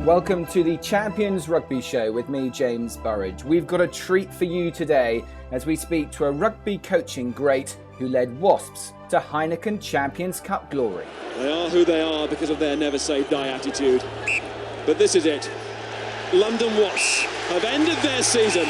Welcome to the Champions Rugby Show with me, James Burridge. We've got a treat for you today as we speak to a rugby coaching great who led Wasps to Heineken Champions Cup glory. They are who they are because of their never say die attitude. But this is it. London Wasps have ended their season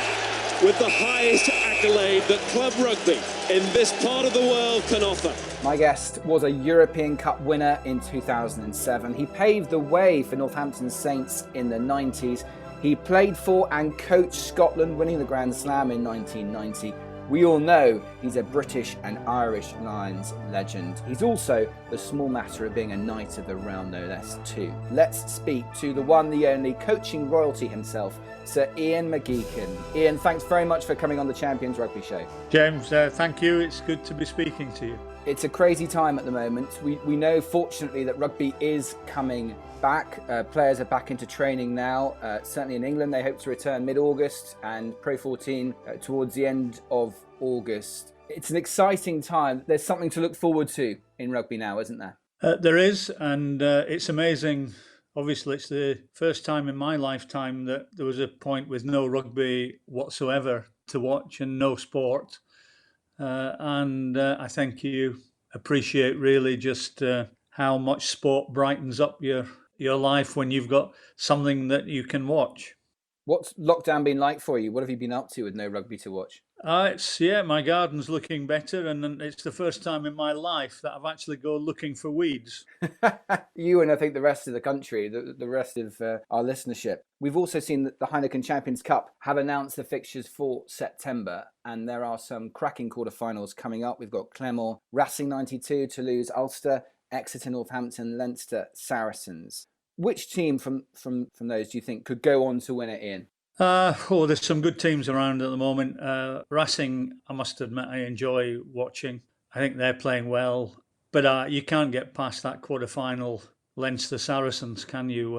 with the highest accolade that club rugby in this part of the world can offer. My guest was a European Cup winner in 2007. He paved the way for Northampton Saints in the 90s. He played for and coached Scotland, winning the Grand Slam in 1990. We all know he's a British and Irish Lions legend. He's also the small matter of being a Knight of the Realm, no less too. Let's speak to the one, the only, coaching royalty himself, Sir Ian McGeechan. Ian, thanks very much for coming on the Champions Rugby Show. James, thank you. It's good to be speaking to you. It's a crazy time at the moment. We know, fortunately, that rugby is coming back. Players are back into training now. Certainly in England, they hope to return mid-August, and Pro 14 towards the end of August. It's an exciting time. There's something to look forward to in rugby now, isn't there? There is, and it's amazing. Obviously, it's the first time in my lifetime that there was a point with no rugby whatsoever to watch and no sport. And I think you appreciate really just how much sport brightens up your life when you've got something that you can watch. What's lockdown been like for you? What have you been up to with no rugby to watch? My garden's looking better, and it's the first time in my life that I've actually go looking for weeds. You and I think the rest of the country, the rest of our listenership. We've also seen that the Heineken Champions Cup have announced the fixtures for September, and there are some cracking quarterfinals coming up. We've got Clermont, Racing 92, Toulouse, Ulster, Exeter, Northampton, Leinster, Saracens. Which team from those do you think could go on to win it, Ian? There's some good teams around at the moment. Racing, I must admit, I enjoy watching. I think they're playing well. But you can't get past that quarter-final Leinster Saracens, can you?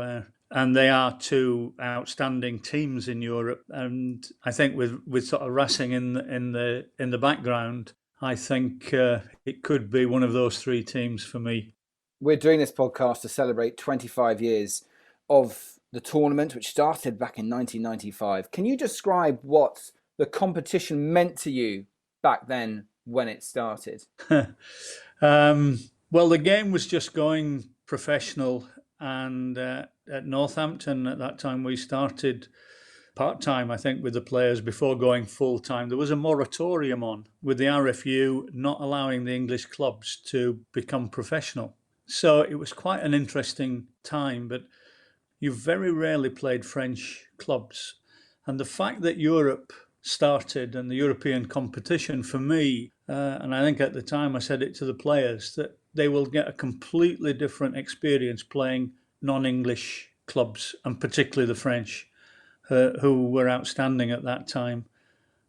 And they are two outstanding teams in Europe. And I think with sort of Racing in the background, I think it could be one of those three teams for me. We're doing this podcast to celebrate 25 years of the tournament, which started back in 1995. Can you describe what the competition meant to you back then when it started? Well, the game was just going professional, and at Northampton at that time we started part-time, I think, with the players before going full-time. There was a moratorium on with the RFU not allowing the English clubs to become professional. So it was quite an interesting time, but you very rarely played French clubs. And the fact that Europe started and the European competition for me, and I think at the time I said it to the players, that they will get a completely different experience playing non-English clubs, and particularly the French, who were outstanding at that time.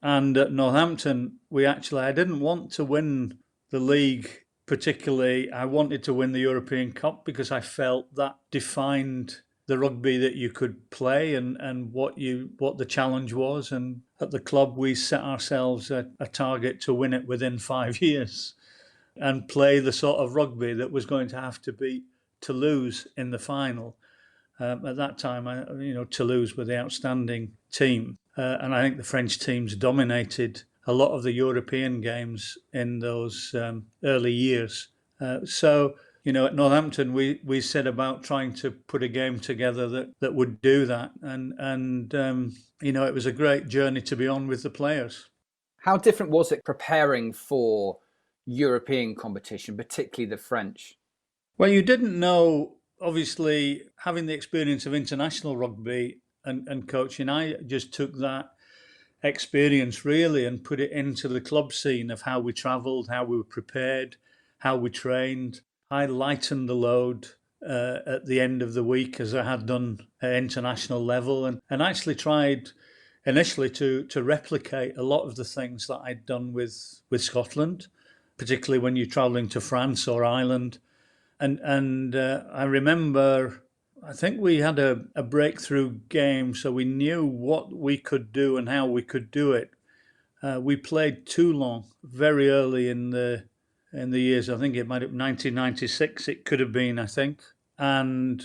And at Northampton, I didn't want to win the league particularly. I wanted to win the European Cup because I felt that defined the rugby that you could play and what the challenge was. And at the club, we set ourselves a target to win it within 5 years and play the sort of rugby that was going to have to beat Toulouse in the final. At that time, Toulouse were the outstanding team. And I think the French teams dominated a lot of the European games in those early years. So at Northampton, we set about trying to put a game together that would do that. And it was a great journey to be on with the players. How different was it preparing for European competition, particularly the French? Well, you didn't know, obviously, having the experience of international rugby and coaching, I just took that experience really and put it into the club scene of how we travelled, how we were prepared, how we trained. I lightened the load at the end of the week as I had done at international level, and actually tried initially to replicate a lot of the things that I'd done with Scotland, particularly when you're travelling to France or Ireland. And I remember, I think we had a breakthrough game, so we knew what we could do and how we could do it. We played Toulon very early in the years. I think it might have been 1996. It could have been, I think. And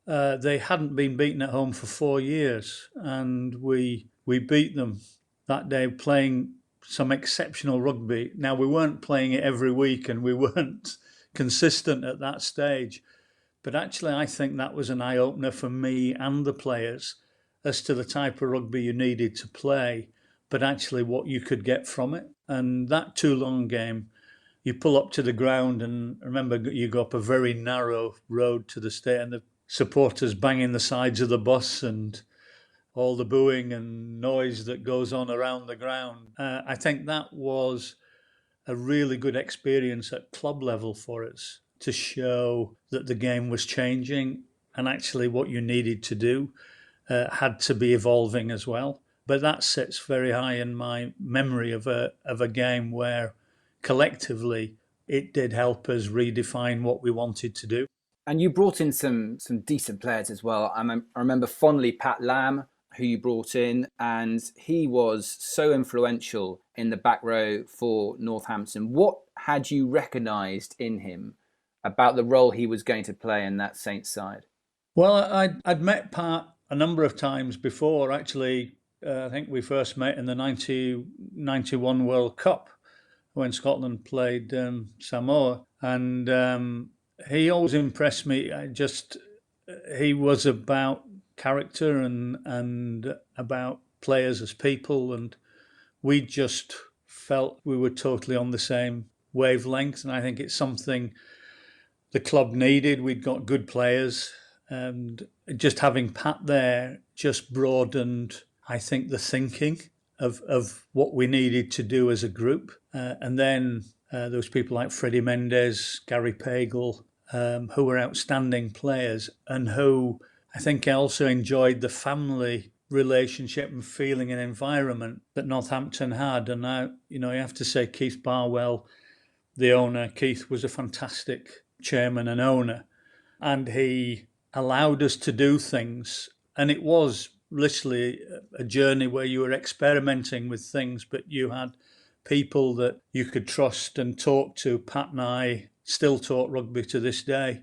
they hadn't been beaten at home for 4 years, and we beat them that day, playing some exceptional rugby. Now, we weren't playing it every week, and we weren't consistent at that stage, but actually I think that was an eye-opener for me and the players as to the type of rugby you needed to play, but actually what you could get from it. And that Toulon game, you pull up to the ground, and remember, you go up a very narrow road to the stadium, and the supporters banging the sides of the bus and all the booing and noise that goes on around the ground. I think that was a really good experience at club level for us to show that the game was changing, and actually what you needed to do had to be evolving as well. But that sits very high in my memory of a game where collectively it did help us redefine what we wanted to do. And you brought in some decent players as well. I remember fondly Pat Lam, who you brought in, and he was so influential in the back row for Northampton. What had you recognised in him about the role he was going to play in that Saints side? Well, I'd met Pat a number of times before, actually. I think we first met in the 91 World Cup when Scotland played Samoa. And he always impressed me. He was about character and about players as people. And we just felt we were totally on the same wavelength. And I think it's something the club needed. We'd got good players. And just having Pat there just broadened, I think, the thinking of what we needed to do as a group. And then there was people like Freddie Mendes, Gary Pagel, who were outstanding players and who I think also enjoyed the family relationship and feeling and environment that Northampton had. And now, you have to say Keith Barwell, the owner. Keith was a fantastic chairman and owner, and he allowed us to do things. And it was literally a journey where you were experimenting with things, but you had people that you could trust and talk to. Pat and I still talk rugby to this day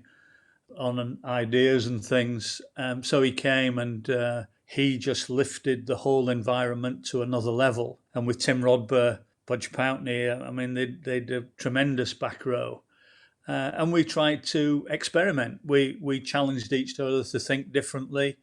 on ideas and things. So he came and he just lifted the whole environment to another level. And with Tim Rodber, Budge Pountney, I mean, they did a tremendous back row. And we tried to experiment. We challenged each other to think differently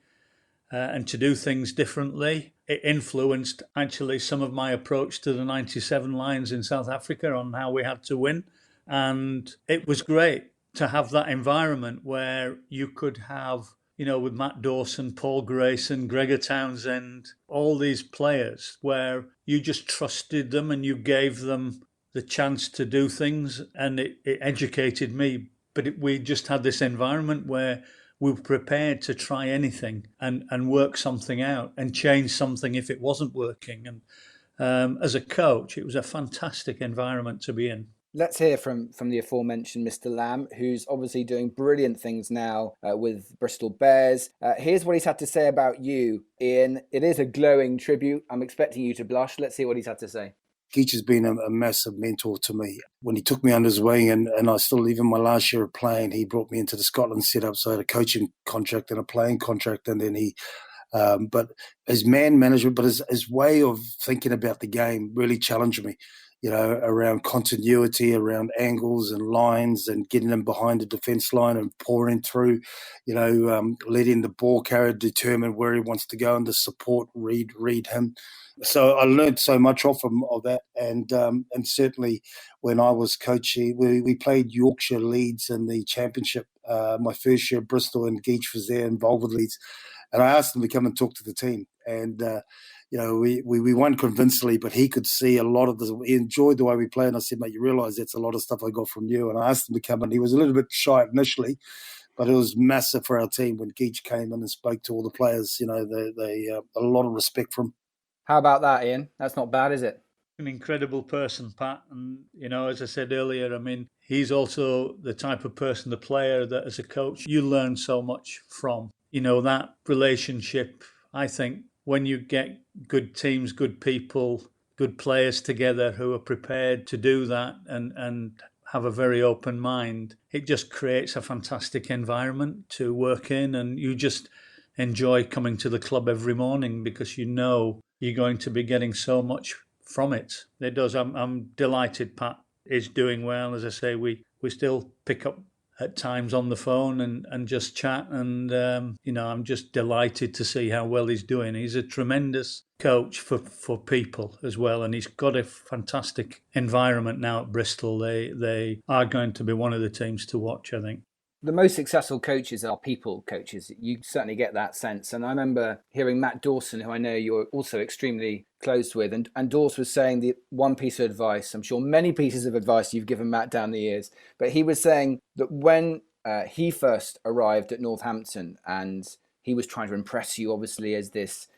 and to do things differently. It influenced actually some of my approach to the 97 Lions in South Africa on how we had to win. And it was great to have that environment where you could have, with Matt Dawson, Paul Grayson, Gregor Townsend, all these players where you just trusted them and you gave them the chance to do things, and it educated me. But we just had this environment where we were prepared to try anything and work something out and change something if it wasn't working. And as a coach, it was a fantastic environment to be in. Let's hear from the aforementioned Mr. Lamb, who's obviously doing brilliant things now with Bristol Bears. Here's what he's had to say about you, Ian. It is a glowing tribute. I'm expecting you to blush. Let's see what he's had to say. Geech has been a massive mentor to me. When he took me under his wing, and I still, even my last year of playing, he brought me into the Scotland setup. So I had a coaching contract and a playing contract, and then but his man management, but his way of thinking about the game really challenged me, around continuity, around angles and lines and getting them behind the defence line and pouring through, letting the ball carrier determine where he wants to go and the support read him. So I learned so much off him of that, and certainly when I was coaching, we played Yorkshire Leeds in the championship. My first year at Bristol, and Geech was there involved with Leeds, and I asked him to come and talk to the team, and we won convincingly, but he could see a lot of this. He enjoyed the way we played, and I said, mate, you realise that's a lot of stuff I got from you. And I asked him to come, and he was a little bit shy initially, but it was massive for our team when Geech came in and spoke to all the players. They a lot of respect from him. How about that, Ian? That's not bad, is it? An incredible person, Pat. And, as I said earlier, I mean, he's also the type of person, the player that as a coach, you learn so much from. That relationship, I think, when you get good teams, good people, good players together who are prepared to do that and have a very open mind, it just creates a fantastic environment to work in, and you just enjoy coming to the club every morning because you know you're going to be getting so much from it. It does. I'm delighted Pat is doing well. As I say, we still pick up at times on the phone and just chat, and I'm just delighted to see how well he's doing. He's a tremendous coach for people as well, and he's got a fantastic environment now at Bristol. They are going to be one of the teams to watch, I think. The most successful coaches are people coaches. You certainly get that sense. And I remember hearing Matt Dawson, who I know you're also extremely close with, and Dawson was saying the one piece of advice, I'm sure many pieces of advice you've given Matt down the years, but he was saying that when he first arrived at Northampton and he was trying to impress you, obviously, as this,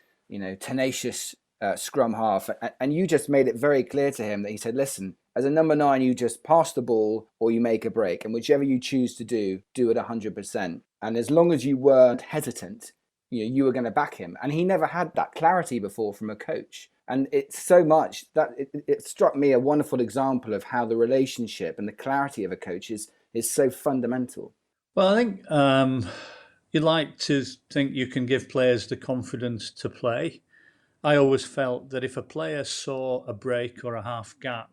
tenacious scrum half, and you just made it very clear to him that he said, listen, as a number 9, you just pass the ball or you make a break, and whichever you choose to do it 100%. And as long as you weren't hesitant, you were going to back him. And he never had that clarity before from a coach. And it's so much that it struck me a wonderful example of how the relationship and the clarity of a coach is so fundamental. Well, I think you like to think you can give players the confidence to play. I always felt that if a player saw a break or a half gap,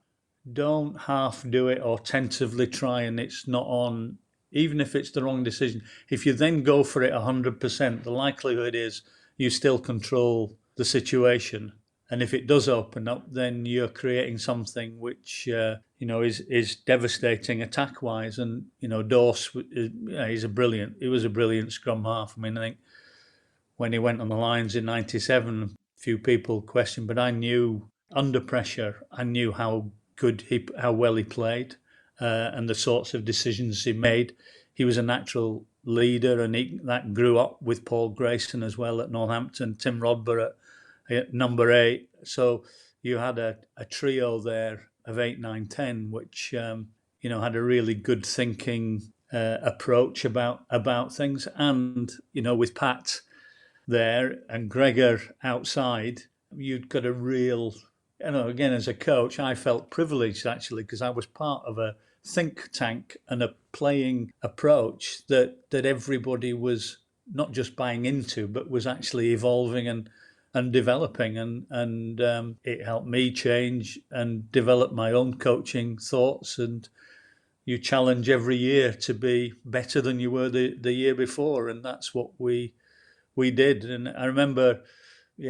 don't half do it or tentatively try and it's not on, even if it's the wrong decision. If you then go for it 100%, the likelihood is you still control the situation. And if it does open up, then you're creating something which, is devastating attack-wise. And, Dorse, he was a brilliant scrum half. I mean, I think when he went on the lines in 97, a few people questioned, but I knew under pressure, I knew how well he played and the sorts of decisions he made. He was a natural leader, and that grew up with Paul Grayson as well at Northampton, Tim Rodber at number 8. So you had a trio there of 8, 9, 10, which had a really good thinking approach about things. And with Pat there and Gregor outside, you'd got a real. Again, as a coach, I felt privileged actually because I was part of a think tank and a playing approach that everybody was not just buying into, but was actually evolving and developing. And it helped me change and develop my own coaching thoughts. And you challenge every year to be better than you were the year before. And that's what we did. And I remember,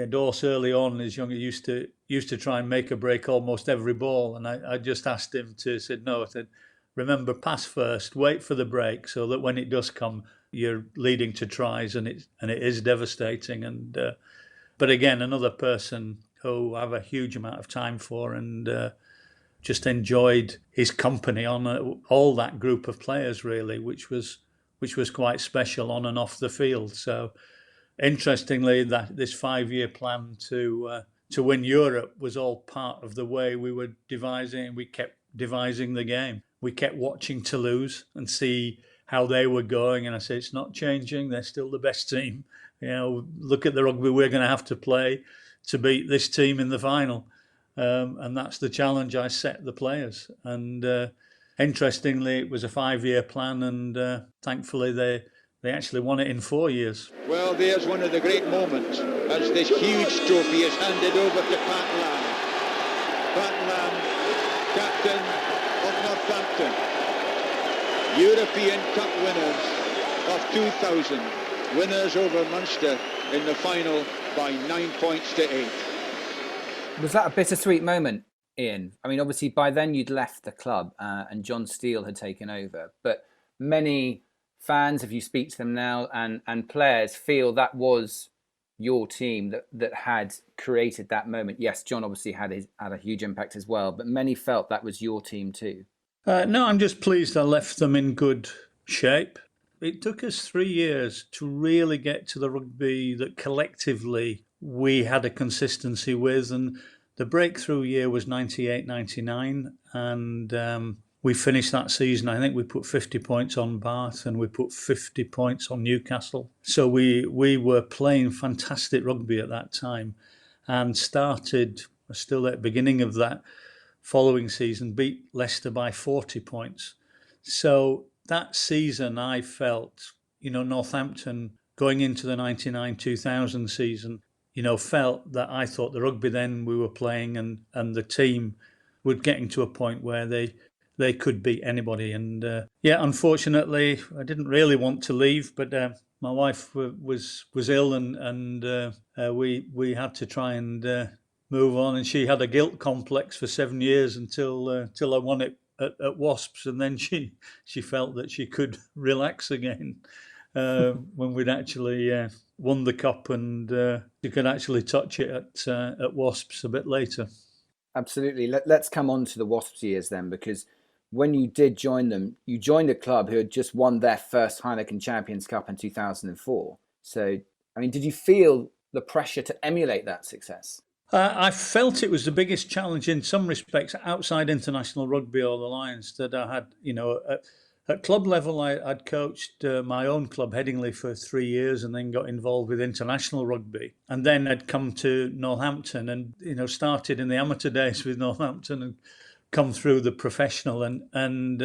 Dorse early on, as young, used to try and make a break almost every ball, and I just asked him to said no. I said, remember, pass first, wait for the break, so that when it does come, you're leading to tries, and it is devastating. And but again, another person who I have a huge amount of time for, and just enjoyed his company on all that group of players really, which was quite special on and off the field. So. Interestingly, that this 5-year plan to win Europe was all part of the way we were devising. We kept devising the game. We kept watching Toulouse and see how they were going. And I said, it's not changing. They're still the best team. Look at the rugby we're going to have to play to beat this team in the final. And that's the challenge I set the players. And interestingly, it was a 5-year plan, and thankfully they actually won it in 4 years. Well, there's one of the great moments as this huge trophy is handed over to Pat Lam. Pat Lam, captain of Northampton, European Cup winners of 2000, winners over Munster in the final by 9 points to 8. Was that a bittersweet moment, Ian? I mean, obviously by then you'd left the club and John Steele had taken over, but many fans, if you speak to them now, and players feel that was your team that had created that moment. Yes, John obviously had a huge impact as well, but many felt that was your team too. No, I'm just pleased I left them in good shape. It took us 3 years to really get to the rugby that collectively we had a consistency with, and the breakthrough year was 98-99, and we finished that season, I think we put 50 points on Bath and we put 50 points on Newcastle. So we were playing fantastic rugby at that time, and started, still at the beginning of that following season beat Leicester by 40 points. So that season I felt, Northampton going into the 99-2000 season, felt that I thought the rugby then we were playing and the team were getting to a point where they could beat anybody. And unfortunately, I didn't really want to leave, but my wife was ill, and we had to try and move on. And she had a guilt complex for 7 years until I won it at Wasps, and then she felt that she could relax again when we'd actually won the cup, and you could actually touch it at Wasps a bit later. Absolutely. Let's come on to the Wasps years then, because when you did join them, you joined a club who had just won their first Heineken Champions Cup in 2004. So, I mean, did you feel the pressure to emulate that success? I felt it was the biggest challenge in some respects outside international rugby or the Lions that I had. At club level, I'd coached my own club, Headingley, for 3 years, and then got involved with international rugby. And then I'd come to Northampton and, started in the amateur days with Northampton and come through the professional. And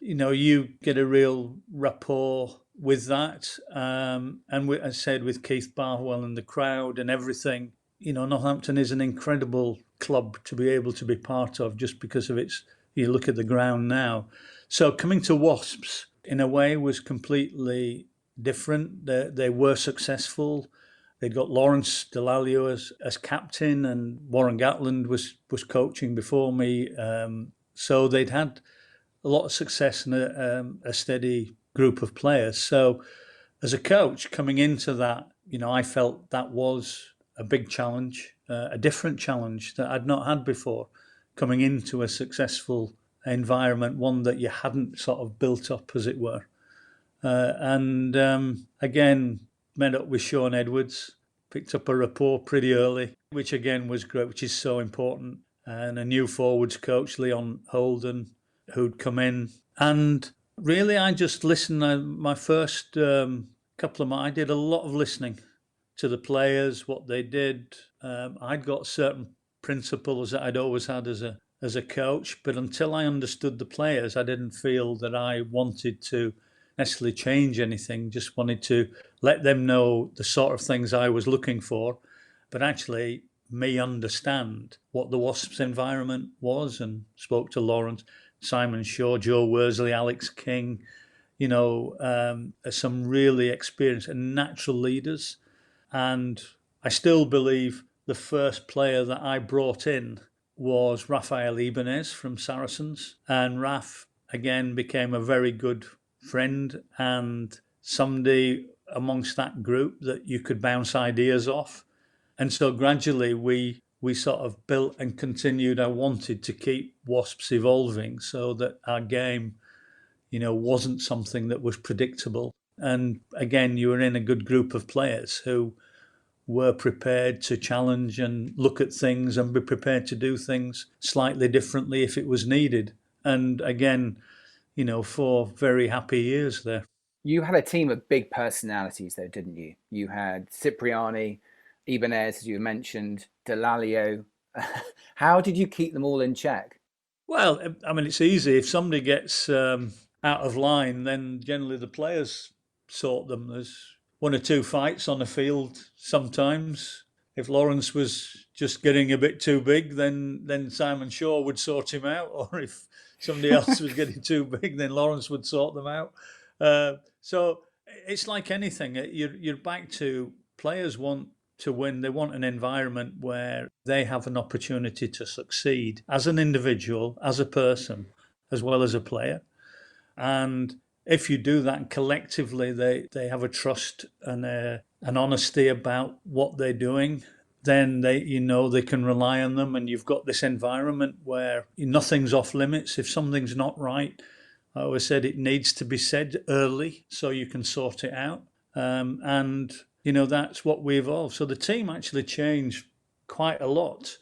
you get a real rapport with that. And I said with Keith Barwell and the crowd and everything, Northampton is an incredible club to be able to be part of just because of its, you look at the ground now. So coming to Wasps, in a way, was completely different. They were successful. They'd got Lawrence Delalio as captain, and Warren Gatland was coaching before me. So they'd had a lot of success and a steady group of players. So as a coach coming into that, I felt that was a big challenge, a different challenge that I'd not had before, coming into a successful environment, one that you hadn't sort of built up, as it were. And again, met up with Sean Edwards, picked up a rapport pretty early, which again was great, which is so important. And a new forwards coach, Leon Holden, who'd come in. And really, I just listened. My first couple of months, I did a lot of listening to the players, what they did. I'd got certain principles that I'd always had as a coach, but until I understood the players, I didn't feel that I wanted to necessarily change anything, just wanted to let them know the sort of things I was looking for, but actually me understand what the Wasps environment was, and spoke to Lawrence, Simon Shaw, Joe Worsley, Alex King, some really experienced and natural leaders. And I still believe the first player that I brought in was Rafael Ibanez from Saracens. And Raf, again, became a very good friend and somebody amongst that group that you could bounce ideas off. And so gradually we sort of built and continued. I wanted to keep Wasps evolving so that our game, wasn't something that was predictable. And again, you were in a good group of players who were prepared to challenge and look at things and be prepared to do things slightly differently if it was needed. And again, 4 very happy years there. You had a team of big personalities though, didn't you? You had Cipriani, Ibanez, as you mentioned, Delalio. How did you keep them all in check? Well, I mean, it's easy. If somebody gets out of line, then generally the players sort them. There's 1 or 2 fights on the field sometimes. If Lawrence was just getting a bit too big, then Simon Shaw would sort him out. Or if somebody else was getting too big, then Lawrence would sort them out. So it's like anything. You're back to players want to win. They want an environment where they have an opportunity to succeed as an individual, as a person, as well as a player. And if you do that collectively, they have a trust and an honesty about what they're doing, then they can rely on them. And you've got this environment where nothing's off limits. If something's not right, I always said it needs to be said early so you can sort it out. And that's what we evolved. So the team actually changed quite a lot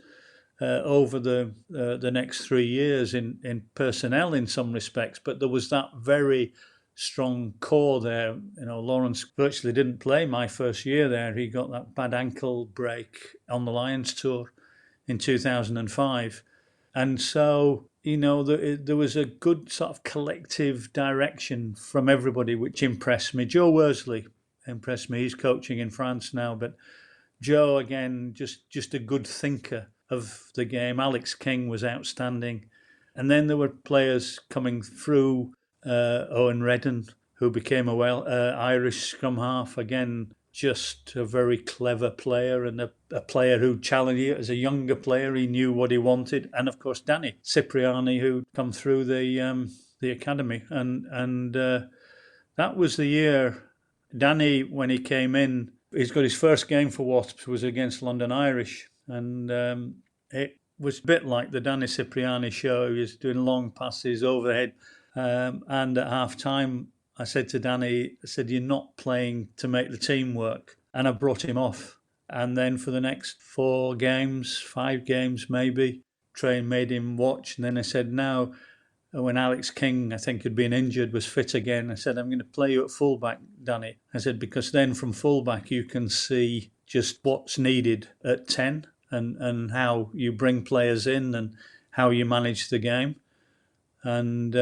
over the next 3 years in personnel in some respects, but there was that very strong core there. Lawrence virtually didn't play my first year there. He got that bad ankle break on the Lions tour in 2005. And so, there was a good sort of collective direction from everybody, which impressed me. Joe Worsley impressed me. He's coaching in France now, but Joe, again, just a good thinker of the game. Alex King was outstanding. And then there were players coming through, Owen Redden, who became a Irish scrum half. Again, just a very clever player, and a player who challenged you as a younger player. He knew what he wanted. And of course, Danny Cipriani, who'd come through the academy. And that was the year Danny, when he came in, he's got his first game for Wasps was against London Irish. And it was a bit like the Danny Cipriani show. He was doing long passes overhead. And at half time, I said to Danny, you're not playing to make the team work. And I brought him off. And then for the next 5 games maybe, Train made him watch. And then I said, now, when Alex King, I think, had been injured, was fit again, I said, I'm going to play you at fullback, Danny. I said, because then from fullback you can see just what's needed at 10 and how you bring players in and how you manage the game. And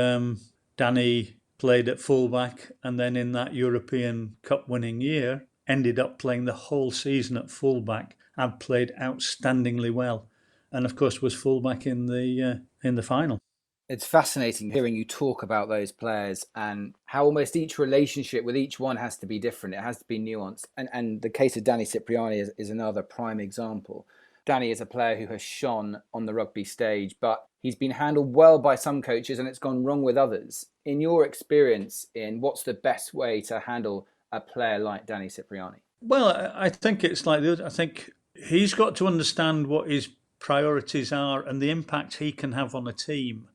Danny played at fullback, and then in that European Cup winning year, ended up playing the whole season at fullback and played outstandingly well. And of course was fullback in the final. It's fascinating hearing you talk about those players and how almost each relationship with each one has to be different. It has to be nuanced. And the case of Danny Cipriani is another prime example. Danny is a player who has shone on the rugby stage, but he's been handled well by some coaches and it's gone wrong with others. In your experience, Ian, what's the best way to handle a player like Danny Cipriani? Well, I think it's like this. I think he's got to understand what his priorities are and the impact he can have on a team.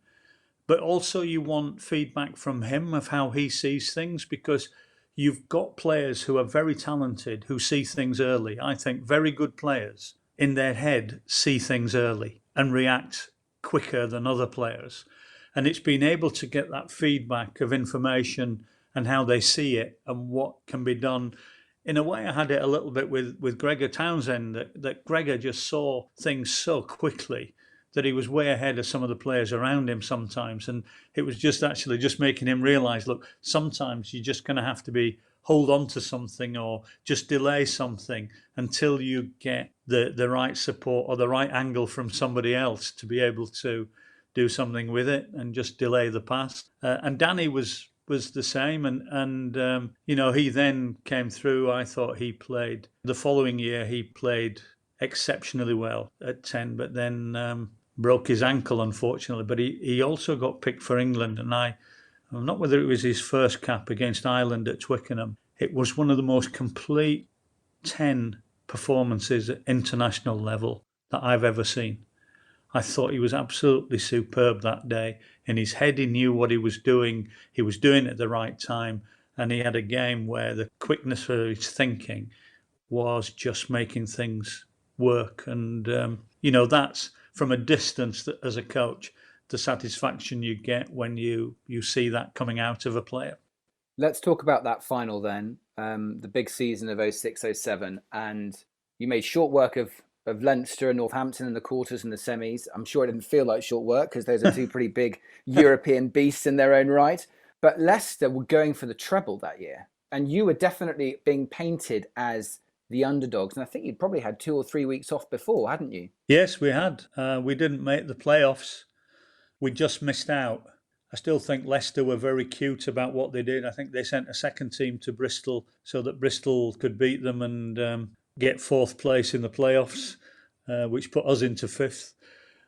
But also you want feedback from him of how he sees things, because you've got players who are very talented, who see things early. I think very good players in their head see things early and react quicker than other players. And it's being able to get that feedback of information and how they see it and what can be done. In a way, I had it a little bit with Gregor Townsend, that Gregor just saw things so quickly that he was way ahead of some of the players around him sometimes. And it was just making him realise, look, sometimes you're just going to have to hold on to something or just delay something until you get the right support or the right angle from somebody else to be able to do something with it and just delay the pass. And Danny was the same. And he then came through. I thought he played. The following year, he played exceptionally well at 10, but then broke his ankle, unfortunately. But he also got picked for England. And I'm not whether it was his first cap against Ireland at Twickenham. It was one of the most complete 10 performances at international level that I've ever seen. I thought he was absolutely superb that day. In his head, he knew what he was doing. He was doing it at the right time. And he had a game where the quickness of his thinking was just making things work. And, that's from a distance that, as a coach, the satisfaction you get when you see that coming out of a player. Let's talk about that final then, the big season of 06-07. And you made short work of Leinster and Northampton in the quarters and the semis. I'm sure it didn't feel like short work because those are two pretty big European beasts in their own right. But Leicester were going for the treble that year. And you were definitely being painted as the underdogs. And I think you'd probably had 2 or 3 weeks off before, hadn't you? Yes, we had. We didn't make the playoffs. We just missed out. I still think Leicester were very cute about what they did. I think they sent a second team to Bristol so that Bristol could beat them and get 4th place in the playoffs, which put us into 5th,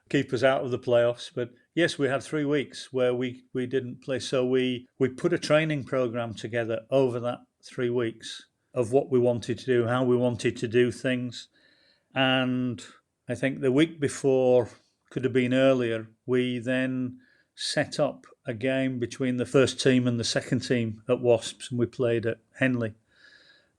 keep us out of the playoffs. But yes, we had 3 weeks where we didn't play. So we put a training program together over that 3 weeks of what we wanted to do, how we wanted to do things. And I think the week before, could have been earlier, we then set up a game between the first team and the second team at Wasps, and we played at Henley.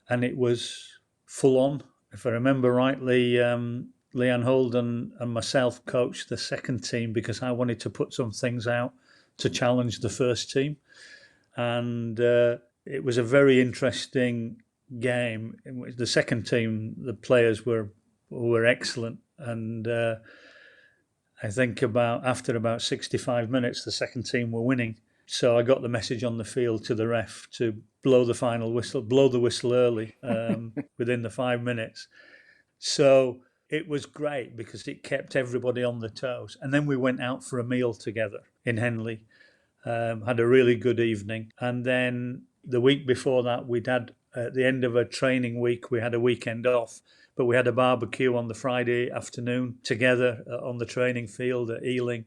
And it was full on. If I remember rightly, Leanne Holden and myself coached the second team because I wanted to put some things out to challenge the first team. And it was a very interesting game. The second team, the players were excellent. And I think after about 65 minutes, the second team were winning. So I got the message on the field to the ref to blow the final whistle, blow the whistle early within the 5 minutes. So it was great because it kept everybody on their toes. And then we went out for a meal together in Henley, had a really good evening. And then the week before that, at the end of a training week, we had a weekend off, but we had a barbecue on the Friday afternoon together on the training field at Ealing.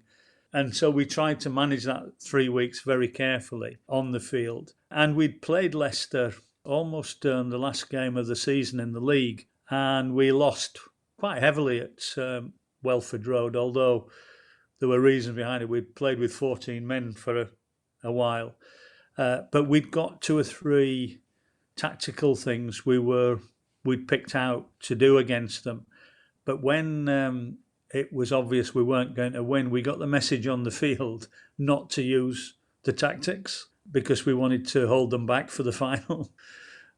And so we tried to manage that 3 weeks very carefully on the field. And we'd played Leicester almost during the last game of the season in the league, and we lost quite heavily at Welford Road, although there were reasons behind it. We'd played with 14 men for a while. But we'd got 2 or 3 tactical things we'd picked out to do against them. But when it was obvious we weren't going to win, we got the message on the field not to use the tactics because we wanted to hold them back for the final.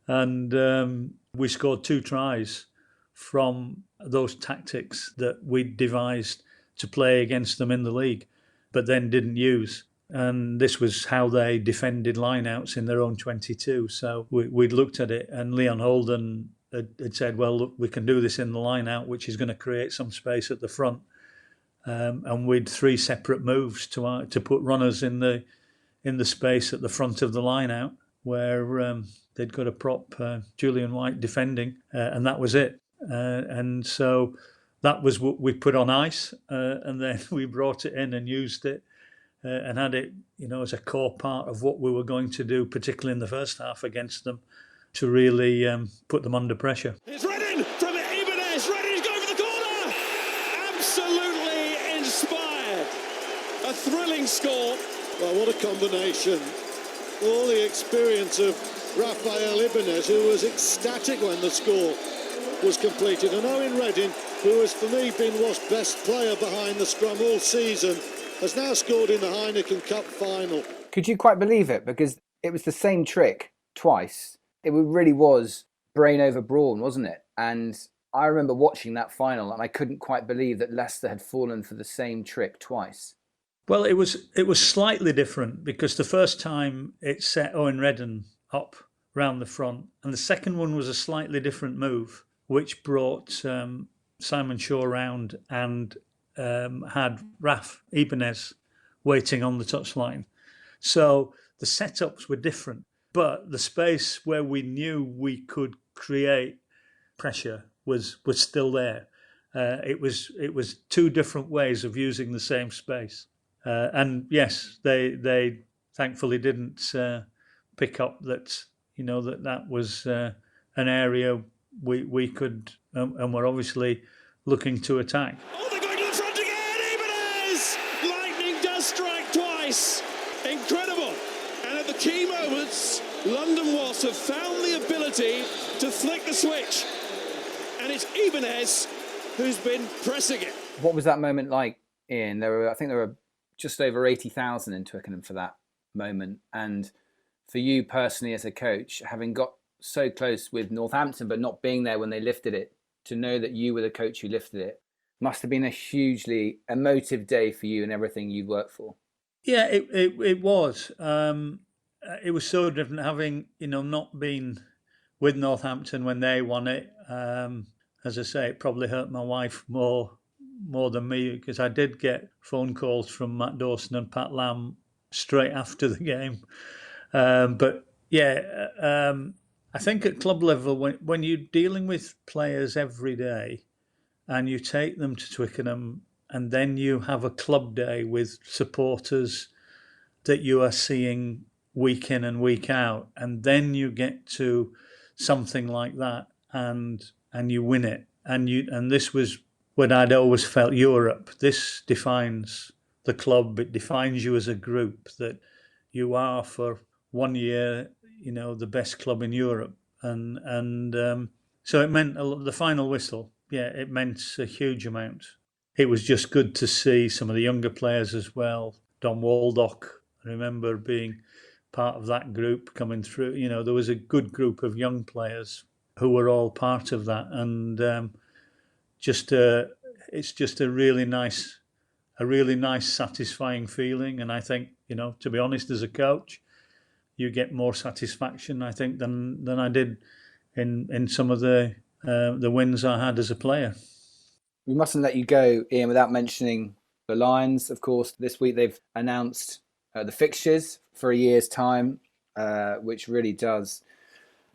And we scored 2 tries from those tactics that we'd devised to play against them in the league, but then didn't use. And this was how they defended lineouts in their own 22. So we'd looked at it, and Leon Holden had said, well, look, we can do this in the lineout, which is going to create some space at the front. And we'd 3 separate moves to put runners in the space at the front of the lineout where they'd got a prop, Julian White, defending, and that was it. And so that was what we put on ice, and then we brought it in and used it. And had it, as a core part of what we were going to do, particularly in the first half against them, to really put them under pressure. It's Reddin from Ibanez. Reddin's going for the corner. Absolutely inspired. A thrilling score. Well, what a combination. All the experience of Rafael Ibanez, who was ecstatic when the score was completed. And Owen Reddin, who has for me been Wasps' best player behind the scrum all season, has now scored in the Heineken Cup final. Could you quite believe it? Because it was the same trick twice. It really was brain over brawn, wasn't it? And I remember watching that final and I couldn't quite believe that Leicester had fallen for the same trick twice. Well, it was slightly different because the first time it set Owen Reddin up round the front, and the second one was a slightly different move, which brought Simon Shaw round and had Raf Ibanez waiting on the touchline. So the setups were different, but the space where we knew we could create pressure was still there. It was 2 different ways of using the same space. And yes, they thankfully didn't pick up that that was an area we could and were obviously looking to attack. Oh, they're going to the front again. Ibanez! Lightning does strike twice. Incredible. And at the key moments, London Wasps have found the ability to flick the switch. And it's Ibanez who's been pressing it. What was that moment like, Ian? I think there were just over 80,000 in Twickenham for that moment. And for you personally as a coach, having got so close with Northampton but not being there when they lifted it, to know that you were the coach who lifted it, must have been a hugely emotive day for you and everything you worked for. Yeah, it was. It was so different having, not been with Northampton when they won it. As I say, it probably hurt my wife more than me because I did get phone calls from Matt Dawson and Pat Lamb straight after the game. But yeah, I think at club level, when you're dealing with players every day and you take them to Twickenham and then you have a club day with supporters that you are seeing week in and week out, and then you get to something like that and you win it. And this was what I'd always felt, Europe. This defines the club. It defines you as a group, that you are for 1 year, the best club in Europe. And so it meant the final whistle. Yeah, it meant a huge amount. It was just good to see some of the younger players as well. Don Waldock, I remember being part of that group coming through. There was a good group of young players who were all part of that. And it's just a really nice a really nice, satisfying feeling. And I think, to be honest, as a coach, you get more satisfaction, I think, than I did in some of the wins I had as a player. We mustn't let you go, Ian, without mentioning the Lions. Of course, this week they've announced the fixtures for a year's time, which really does,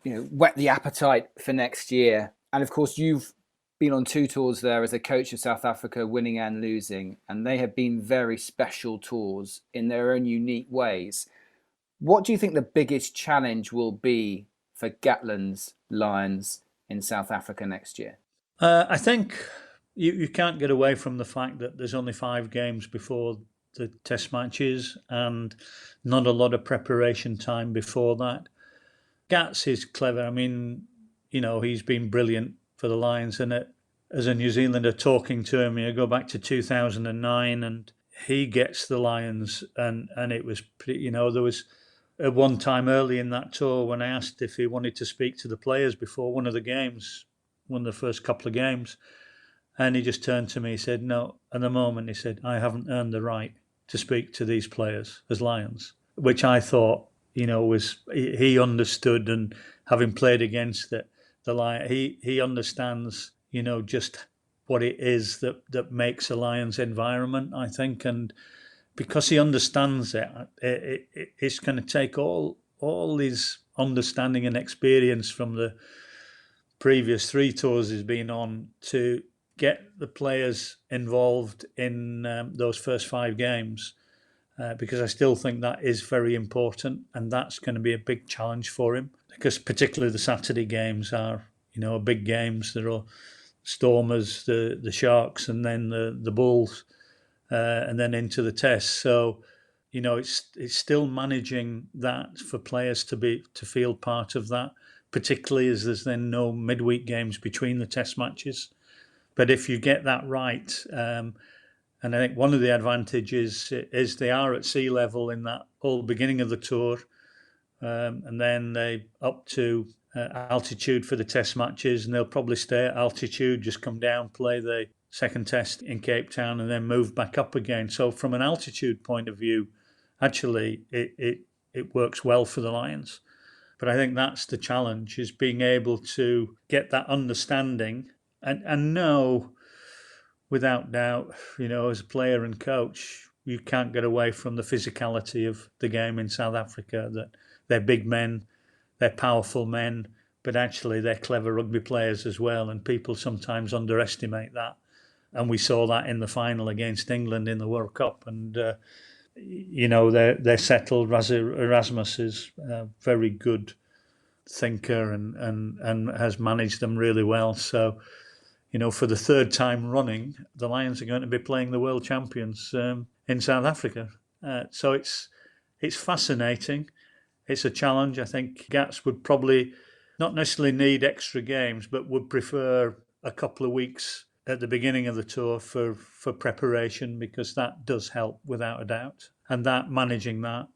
whet the appetite for next year. And of course, you've been on 2 tours there as a coach of South Africa, winning and losing, and they have been very special tours in their own unique ways. What do you think the biggest challenge will be for Gatland's Lions in South Africa next year? I think you can't get away from the fact that there's only 5 games before the test matches and not a lot of preparation time before that. Gats is clever. I mean, he's been brilliant for the Lions, and as a New Zealander talking to him, you go back to 2009 and he gets the Lions, and it was pretty, there was at one time early in that tour when I asked if he wanted to speak to the players before one of the first couple of games, and he just turned to me, he said, no, at the moment, he said, I haven't earned the right to speak to these players as Lions, which I thought, was, he understood, and having played against the Lions, he understands, just what it is that makes a Lions environment, I think, and because he understands it's going to take all his understanding and experience from the previous 3 tours he's been on to get the players involved in those first 5 games, because I still think that is very important, and that's going to be a big challenge for him, because particularly the Saturday games are, big games. There are Stormers, the Sharks, and then the Bulls, and then into the Tests. So, it's still managing that for players to feel part of that, particularly as there's then no midweek games between the Test matches. But if you get that right, and I think one of the advantages is they are at sea level in that whole beginning of the tour, and then they up to altitude for the Test matches, and they'll probably stay at altitude, just come down, play the second Test in Cape Town, and then move back up again. So from an altitude point of view, actually, it works well for the Lions. But I think that's the challenge, is being able to get that understanding and know, without doubt, as a player and coach, you can't get away from the physicality of the game in South Africa, that they're big men, they're powerful men, but actually they're clever rugby players as well, and people sometimes underestimate that. And we saw that in the final against England in the World Cup. And, they're settled. Erasmus is a very good thinker and has managed them really well. So, for the 3rd time running, the Lions are going to be playing the world champions in South Africa. So it's fascinating. It's a challenge. I think Gats would probably not necessarily need extra games, but would prefer a couple of weeks at the beginning of the tour for preparation, because that does help without a doubt. And that managing that,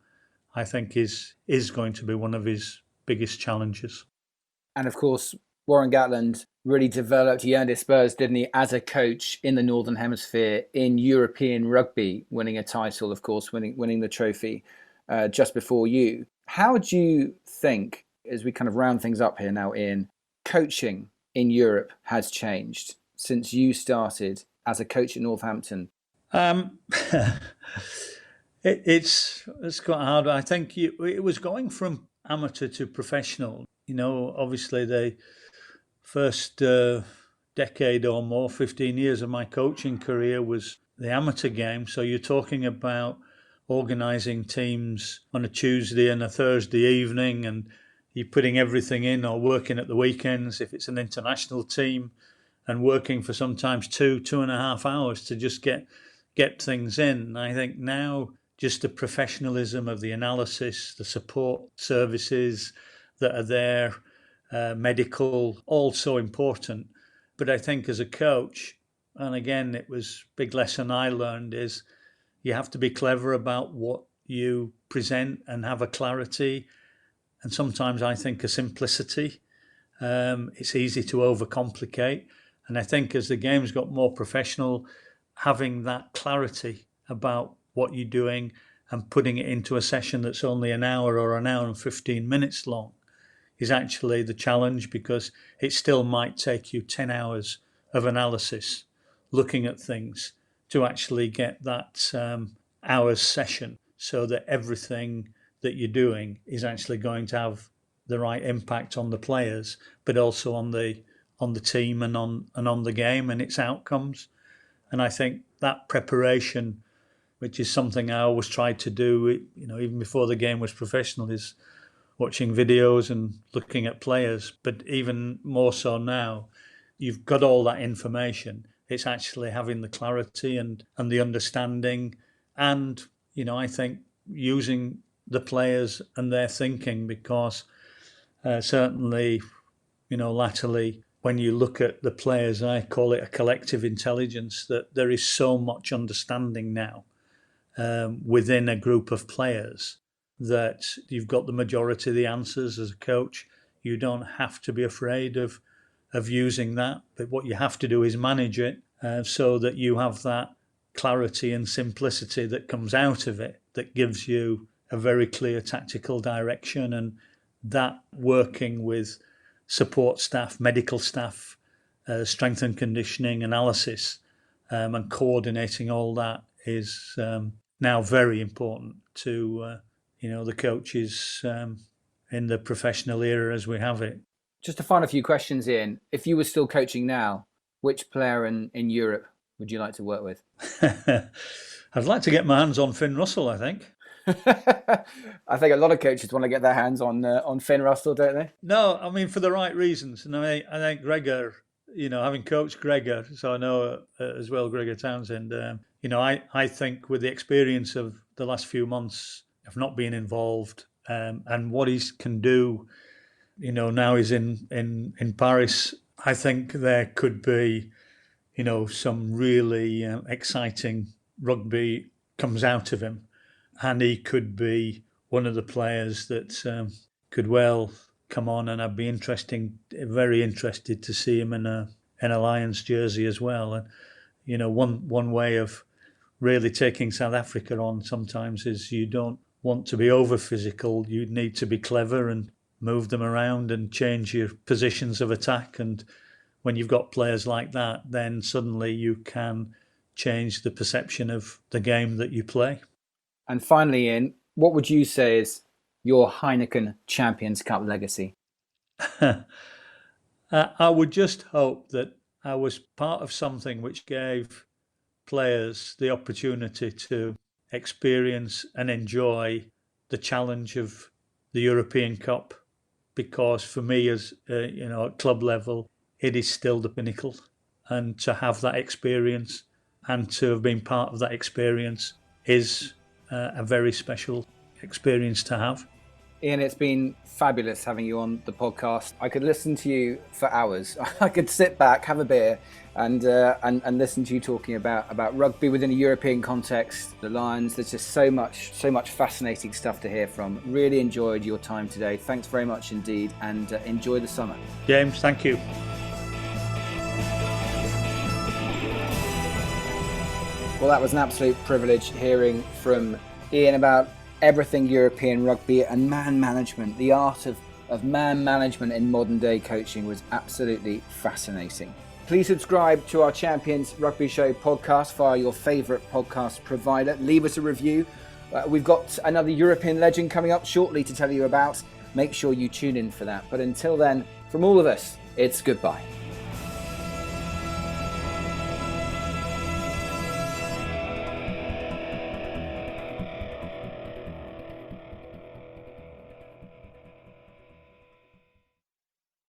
I think, is going to be one of his biggest challenges. And of course, Warren Gatland really developed, he earned his spurs, didn't he, as a coach in the Northern Hemisphere in European rugby, winning a title, of course, winning the trophy just before you. How do you think, as we kind of round things up here now, Ian, coaching in Europe has changed since you started as a coach at Northampton? It's quite hard. I think it was going from amateur to professional. Obviously the first decade or more, 15 years of my coaching career was the amateur game. So you're talking about organising teams on a Tuesday and a Thursday evening, and you're putting everything in, or working at the weekends if it's an international team, and working for sometimes 2.5 hours to just get things in. And I think now just the professionalism of the analysis, the support services that are there, medical, all so important. But I think as a coach, and again, it was a big lesson I learned, is you have to be clever about what you present and have a clarity. And sometimes I think a simplicity. It's easy to overcomplicate. And I think as the game's got more professional, having that clarity about what you're doing and putting it into a session that's only an hour or an hour and 15 minutes long is actually the challenge, because it still might take you 10 hours of analysis looking at things to actually get that hour's session, so that everything that you're doing is actually going to have the right impact on the players, but also on the team and on the game and its outcomes. And I think that preparation, which is something I always tried to do, even before the game was professional, is watching videos and looking at players. But even more so now, you've got all that information. It's actually having the clarity and the understanding, and I think using the players and their thinking, because certainly, latterly, when you look at the players, I call it a collective intelligence, that there is so much understanding now within a group of players that you've got the majority of the answers as a coach. You don't have to be afraid of using that, but what you have to do is manage it so that you have that clarity and simplicity that comes out of it, that gives you a very clear tactical direction. And that, working with support staff, medical staff, strength and conditioning, analysis, and coordinating all that, is now very important to the coaches in the professional era as we have it. Just to find a few questions in, if you were still coaching now, which player in Europe would you like to work with? I'd like to get my hands on Finn Russell, I think. I think a lot of coaches want to get their hands on Finn Russell, don't they? No, I mean, for the right reasons. And I think Gregor, having coached Gregor, so I know as well Gregor Townsend, I think with the experience of the last few months of not being involved, and what he can do, now he's in Paris, I think there could be, some really exciting rugby comes out of him. And he could be one of the players that could well come on, and I'd be very interested to see him in a Lions jersey as well. And one way of really taking South Africa on sometimes is you don't want to be over physical. You need to be clever and move them around and change your positions of attack. And when you've got players like that, then suddenly you can change the perception of the game that you play. And finally, Ian, what would you say is your Heineken Champions Cup legacy? I would just hope that I was part of something which gave players the opportunity to experience and enjoy the challenge of the European Cup, because for me, as at club level, it is still the pinnacle. And to have that experience and to have been part of that experience is a very special experience to have. Ian, it's been fabulous having you on the podcast. I could listen to you for hours. I could sit back, have a beer, and listen to you talking about rugby within a European context, the Lions. There's just so much fascinating stuff to hear from. Really enjoyed your time today. Thanks very much indeed, and enjoy the summer. James, thank you. Well, that was an absolute privilege hearing from Ian about everything European rugby and man management. The art of man management in modern day coaching was absolutely fascinating. Please subscribe to our Champions Rugby Show podcast via your favourite podcast provider. Leave us a review. We've got another European legend coming up shortly to tell you about. Make sure you tune in for that. But until then, from all of us, it's goodbye.